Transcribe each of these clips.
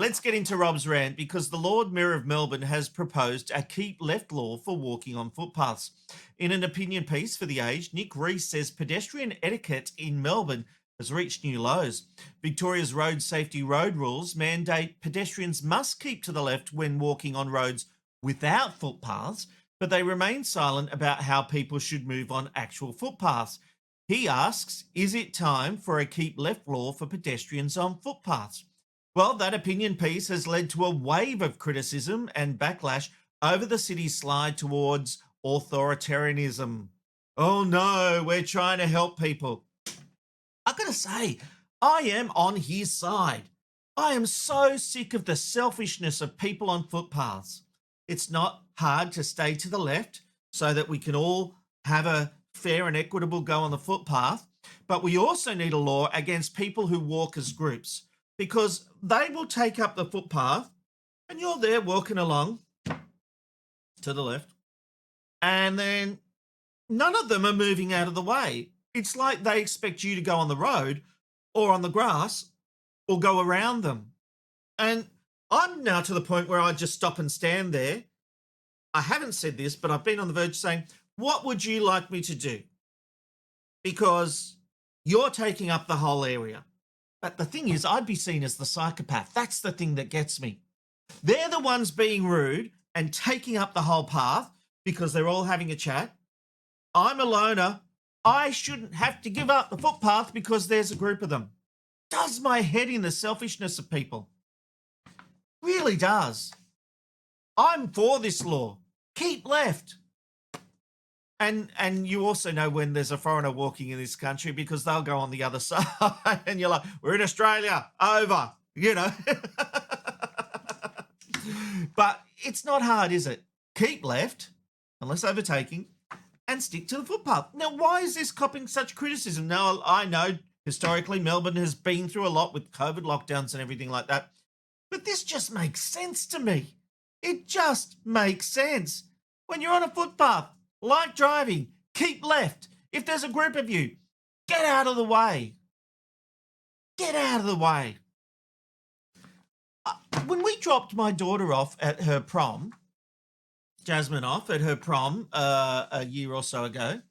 let's get into Rob's rant because the Lord Mayor of Melbourne has proposed a keep left law for walking on footpaths. In an opinion piece for The Age, Nick Rees says pedestrian etiquette in Melbourne has reached new lows. Victoria's road safety road rules mandate pedestrians must keep to the left when walking on roads without footpaths, but they remain silent about how people should move on actual footpaths. He asks, is it time for a keep left law for pedestrians on footpaths? Well, that opinion piece has led to a wave of criticism and backlash over the city's slide towards authoritarianism. Oh no, we're trying to help people. I've got to say, I am on his side. I am so sick of the selfishness of people on footpaths. It's not hard to stay to the left so that we can all have a fair and equitable go on the footpath, but we also need a law against people who walk as groups, because they will take up the footpath and you're there walking along to the left and then none of them are moving out of the way. It's like they expect you to go on the road or on the grass or go around them. And I'm now to the point where I just stop and stand there. I haven't said this, but I've been on the verge of saying, what would you like me to do? Because you're taking up the whole area. But the thing is, I'd be seen as the psychopath. That's the thing that gets me. They're the ones being rude and taking up the whole path because they're all having a chat. I'm a loner. I shouldn't have to give up the footpath because there's a group of them. Does my head in the selfishness of people. Really does. I'm for this law. Keep left. And you also know when there's a foreigner walking in this country because they'll go on the other side and you're like, we're in Australia, over, you know. But it's not hard, is it? Keep left, unless overtaking, and stick to the footpath. Now, why is this copping such criticism? Now, I know historically Melbourne has been through a lot with COVID lockdowns and everything like that, but this just makes sense to me. It just makes sense. When you're on a footpath, like driving, keep left. If there's a group of you, get out of the way. Get out of the way. When we dropped my daughter off at her prom, Jasmine off at her prom a year or so ago,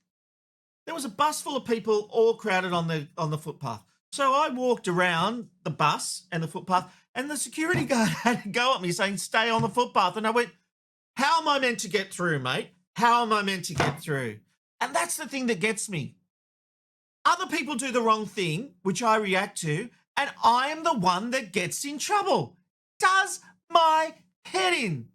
there was a bus full of people all crowded on the footpath. So I walked around the bus and the footpath, and the security guard had to go at me saying, stay on the footpath. And I went, how am I meant to get through, mate? How am I meant to get through? And that's the thing that gets me. Other people do the wrong thing, which I react to, and I am the one that gets in trouble. Does my head in.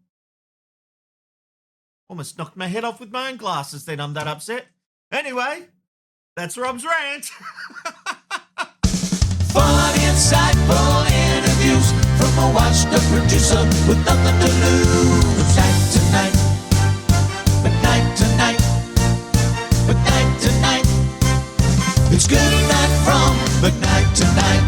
Almost knocked my head off with my own glasses then, I'm that upset. Anyway, that's Rob's rant. Fun, insightful interviews from a washed-up producer with nothing to lose. Night to night, but night to night, but night to night. It's good night from but night to night.